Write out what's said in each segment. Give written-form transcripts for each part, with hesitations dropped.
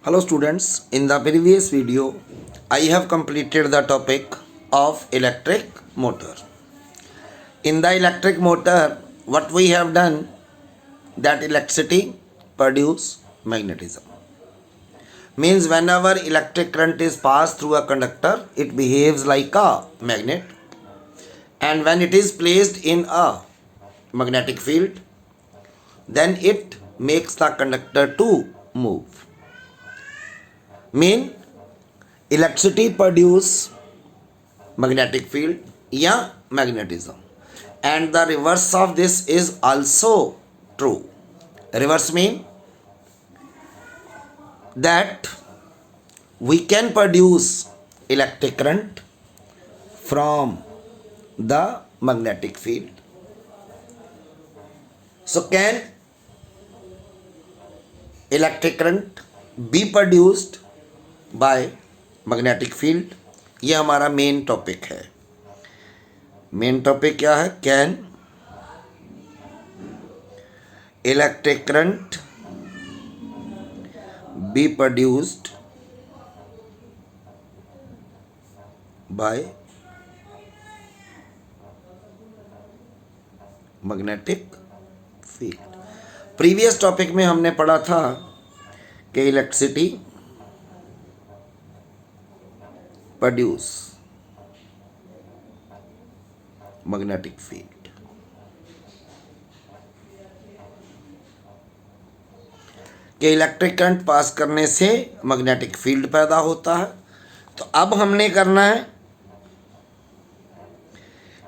Hello students, in the previous video I have completed the topic of electric motor. In the electric motor what we have done, that electricity produce magnetism. Means whenever electric current is passed through a conductor, it behaves like a magnet, and when it is placed in a magnetic field, then it makes the conductor to move. Mean electricity produce magnetic field या magnetism, and the reverse of this is also true. Reverse mean that we can produce electric current from the magnetic field. So can electric current be produced by magnetic field? ये हमारा main topic है. Main topic क्या है? Can electric current be produced by magnetic field. Previous topic में हमने पढ़ा था कि इलेक्ट्रिसिटी प्रोड्यूस मैग्नेटिक फील्ड. कि इलेक्ट्रिक करंट पास करने से मैग्नेटिक फील्ड पैदा होता है. तो अब हमने करना है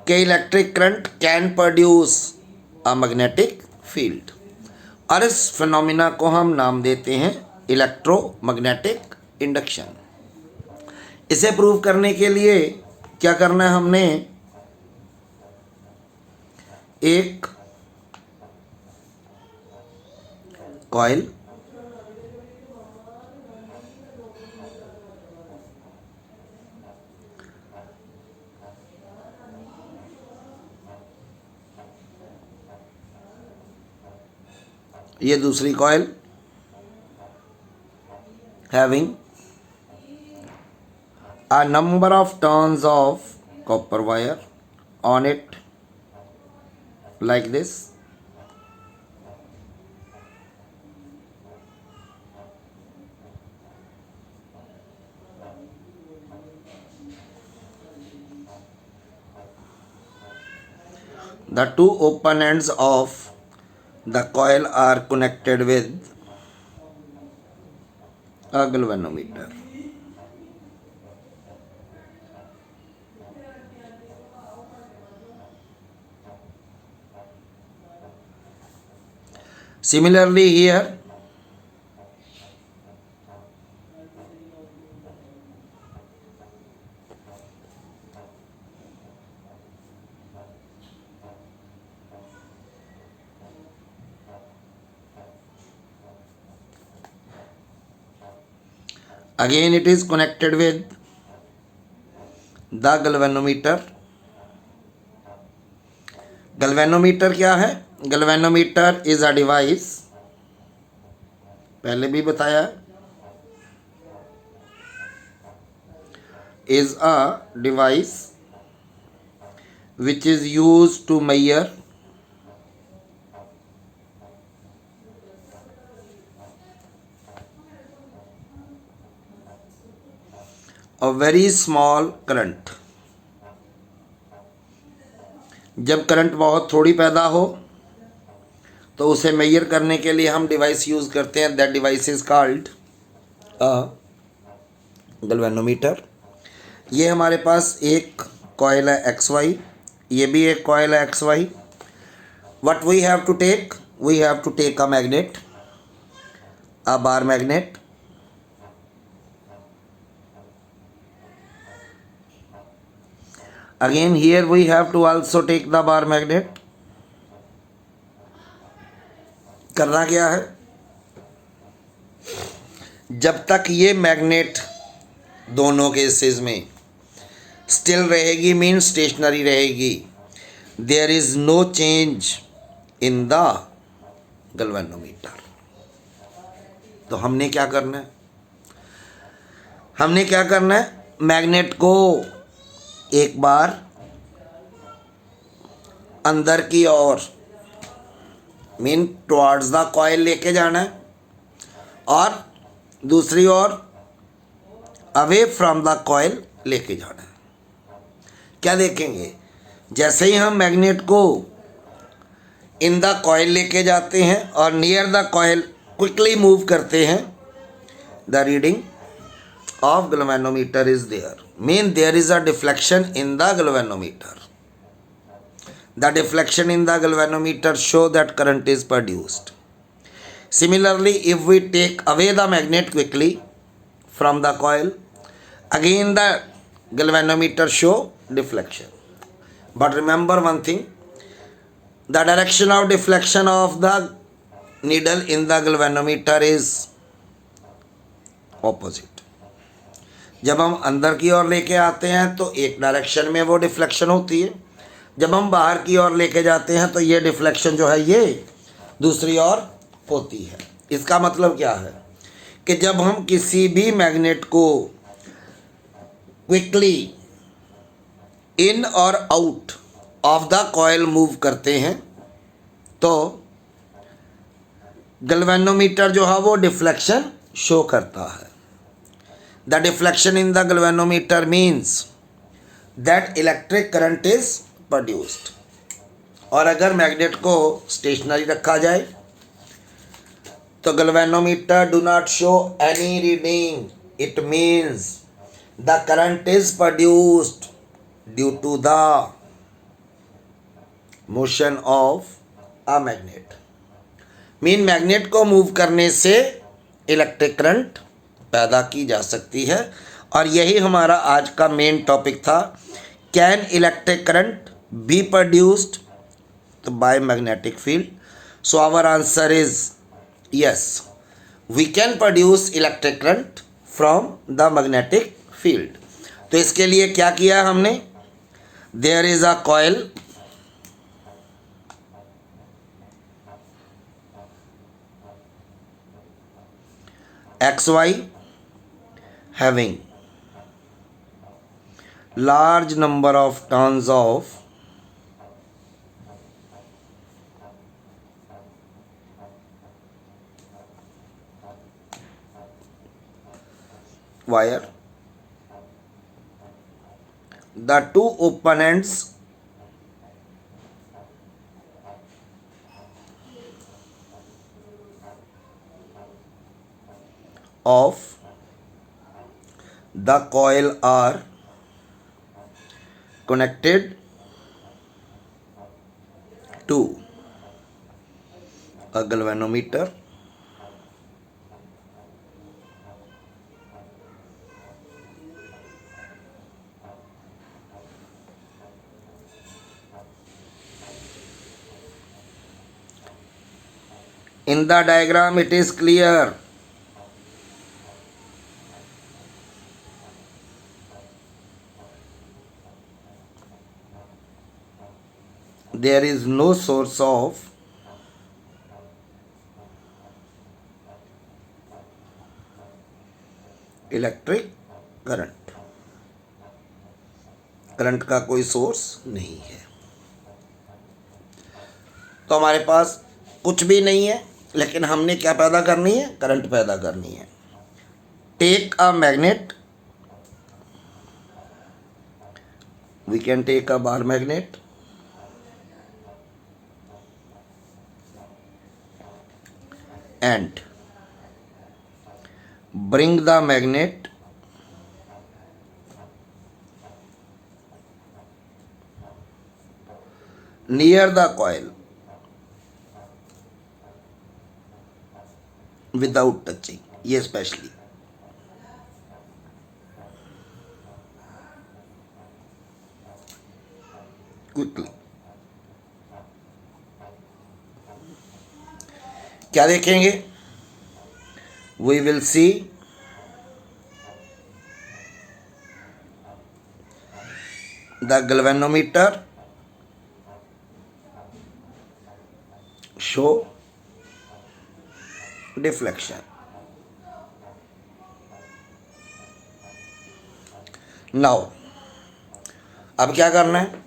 कि electric current can produce a magnetic field, और इस फिनोमिना को हम नाम देते हैं इलेक्ट्रोमैग्नेटिक इंडक्शन. इसे प्रूव करने के लिए क्या करना है? हमने एक कॉइल ये दूसरी coil having a number of turns of copper wire on it like this. The two open ends of the coil are connected with a galvanometer. Similarly here, again it is connected with the galvanometer. galvanometer क्या है? galvanometer is a device, पहले भी बताया, is a device which is used to measure a very small current. जब current बहुत थोड़ी पैदा हो तो उसे मेजर करने के लिए हम डिवाइस यूज़ करते हैं. That device is called galvanometer. ये हमारे पास एक कॉइल है एक्स वाई, ये भी एक कॉइल है X Y. What we have to take? We have to take a magnet, a bar magnet. Again here we have to also take the bar magnet. करना क्या है? जब तक ये मैग्नेट दोनों केसेस में स्टिल रहेगी, मीन स्टेशनरी रहेगी, there is no change in the galvanometer. तो हमने क्या करना है? हमने क्या करना है, मैग्नेट को एक बार अंदर की ओर मीन टुवर्ड्स द कॉइल लेके जाना है और दूसरी ओर अवे फ्रॉम द कॉइल लेके जाना है। क्या देखेंगे, जैसे ही हम मैग्नेट को इन द कॉइल लेके जाते हैं और near the coil quickly move करते हैं, the reading of galvanometer is there, mean there is a deflection in the galvanometer. The deflection in the galvanometer show that current is produced. Similarly, if we take away the magnet quickly from the coil, again the galvanometer show deflection. But remember one thing, the direction of deflection of the needle in the galvanometer is opposite. जब हम अंदर की ओर लेके आते हैं तो एक direction में वो डिफ्लेक्शन होती है, जब हम बाहर की ओर लेके जाते हैं तो ये डिफ्लेक्शन जो है ये दूसरी ओर होती है। इसका मतलब क्या है कि जब हम किसी भी मैग्नेट को क्विकली इन और out of the coil move करते हैं तो गैल्वेनोमीटर जो है वो डिफ्लेक्शन शो करता है। The deflection in the galvanometer means that electric current is produced. और अगर मैग्नेट को स्टेशनरी रखा जाए तो galvanometer do not show any reading. It means the current is produced due to the motion of a magnet. Mean magnet को move करने से electric current पैदा की जा सकती है। और यही हमारा आज का मेन टॉपिक था, can electric current be produced by magnetic field. So our answer is yes, we can produce electric current from the magnetic field. तो इसके लिए क्या किया हमने, there is a coil XY having large number of turns of wire. The two opponents of the coil are connected to a galvanometer in the diagram. It is clear there is no source of electric current, current का कोई source नहीं है। तो हमारे पास कुछ भी नहीं है, लेकिन हमने क्या पैदा करनी है, करंट पैदा करनी है। Take a magnet, we can take a bar magnet and bring the magnet near the coil without touching, ये स्पेशली क्विकली। क्या देखेंगे, we will see the galvanometer show deflection. Now अब क्या करना है,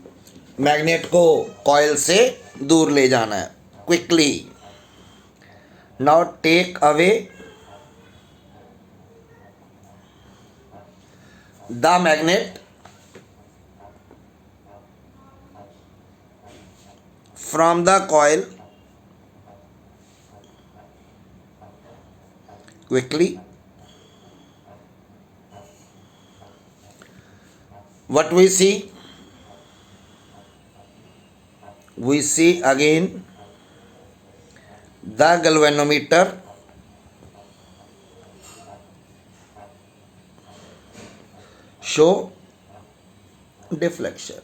मैग्नेट को कॉइल से दूर ले जाना है quickly. Now take away the magnet from the coil quickly. What we see? We see again the galvanometer show deflection,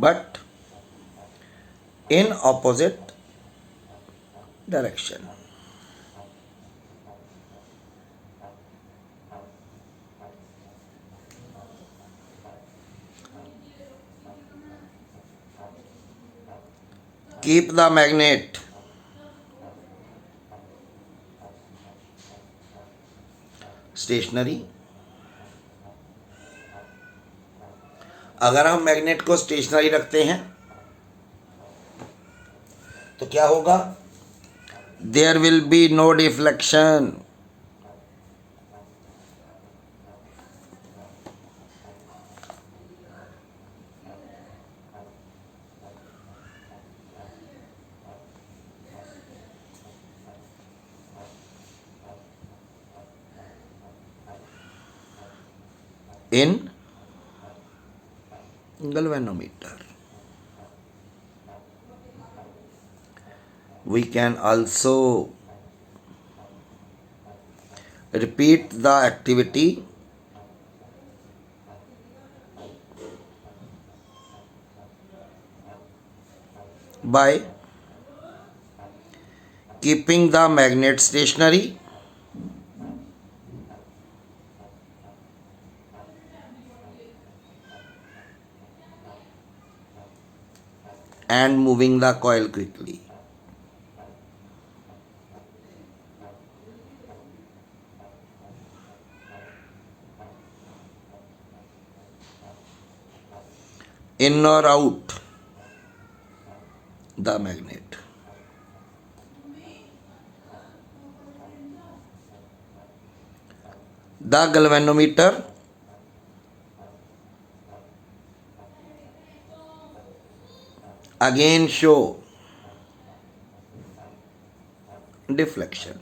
but in opposite direction. Keep the magnet stationary. अगर हम मैग्नेट को stationery रखते हैं तो क्या होगा, there will be no deflection. In galvanometer. We can also repeat the activity by keeping the magnet stationary and moving the coil quickly. In or out the magnet. The galvanometer again show deflection.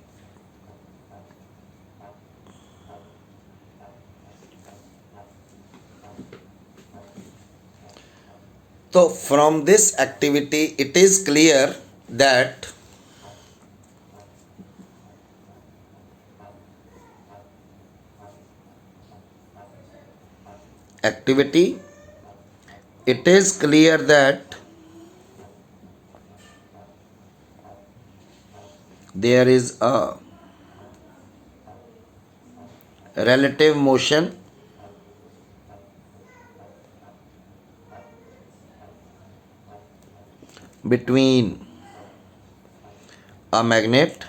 So from this activity it is clear that there is a relative motion between a magnet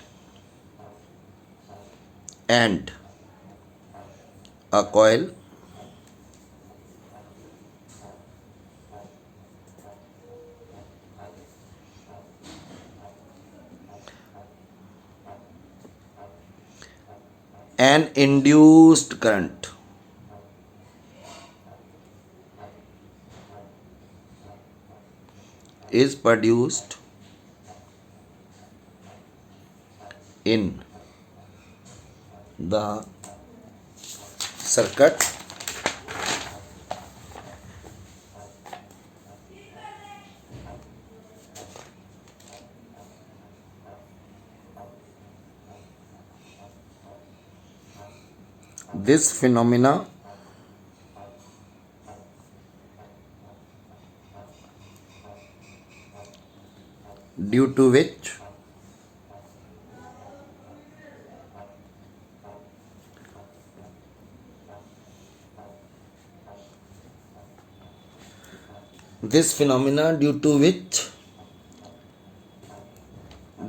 and a coil and induced current is produced in the circuit this phenomena due to which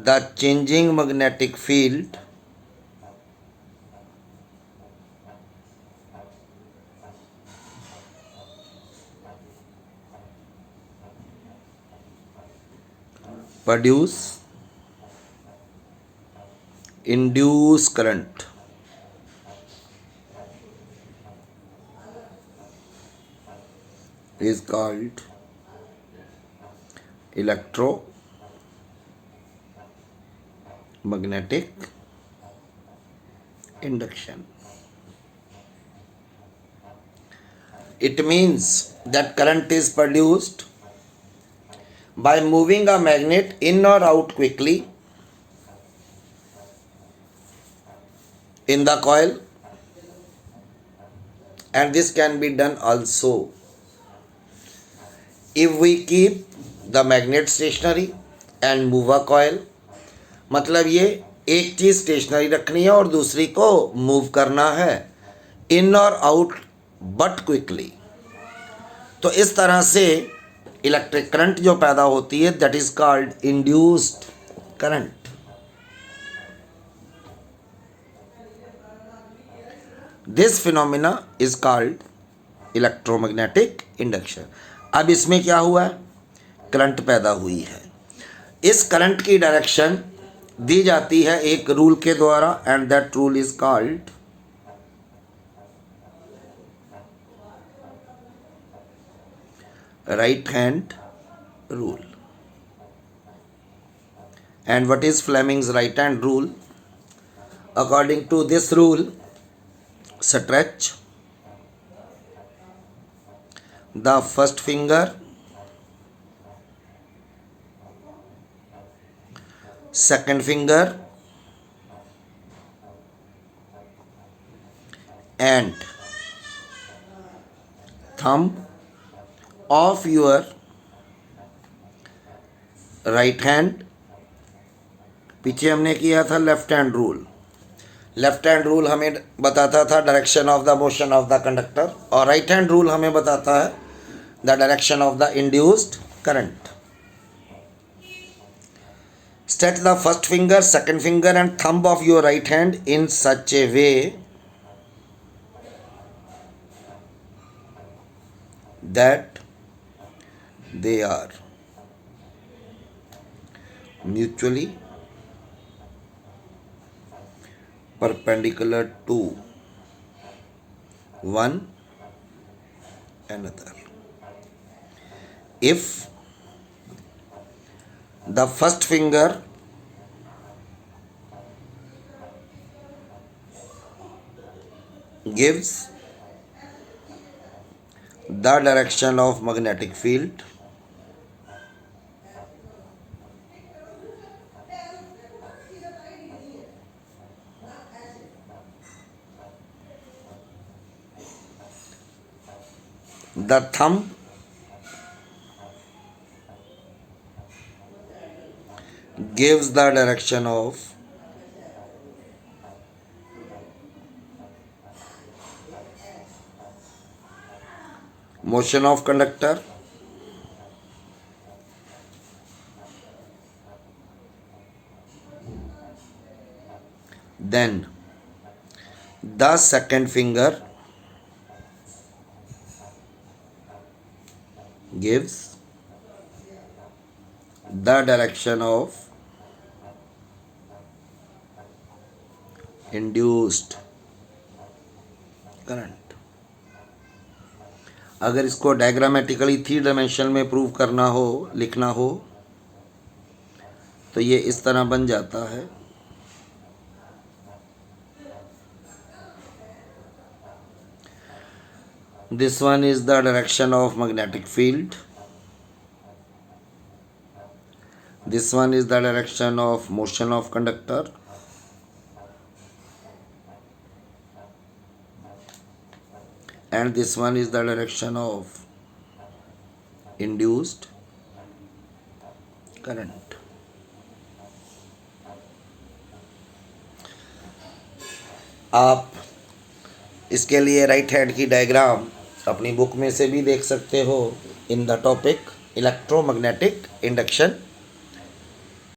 the changing magnetic field produce induce current is called electromagnetic induction. It means that current is produced by moving a magnet in or out quickly in the coil, and this can be done also if we keep the magnet stationary and move a coil. मतलब ये एक चीज stationery रखनी है और दूसरी को move करना है इन और आउट बट क्विकली. तो इस तरह से इलेक्ट्रिक करंट जो पैदा होती है that is called induced current. This phenomena is called electromagnetic induction. अब इसमें क्या हुआ है, करंट पैदा हुई है. इस करंट की डायरेक्शन दी जाती है एक रूल के द्वारा and that rule is called right hand rule. And what is Fleming's right hand rule? According to this rule, stretch the first finger, second finger and thumb of your right hand. पीछे हमने किया था left hand rule. Left hand rule हमें बताता था direction of the motion of the conductor और right hand rule हमें बताता है the direction of the induced current. Stretch the first finger, second finger and thumb of your right hand in such A way that they are mutually perpendicular to one another. If the first finger gives the direction of magnetic field, the thumb gives the direction of motion of conductor, then the second finger gives the direction of induced current. अगर इसको diagrammatically 3 dimension में prove करना हो, लिखना हो, तो ये इस तरह बन जाता है. This one is the direction of magnetic field. This one is the direction of motion of conductor. And this one is the direction of induced current. आप इसके लिए राइट हैंड की डायग्राम अपनी बुक में से भी देख सकते हो in the topic electromagnetic induction.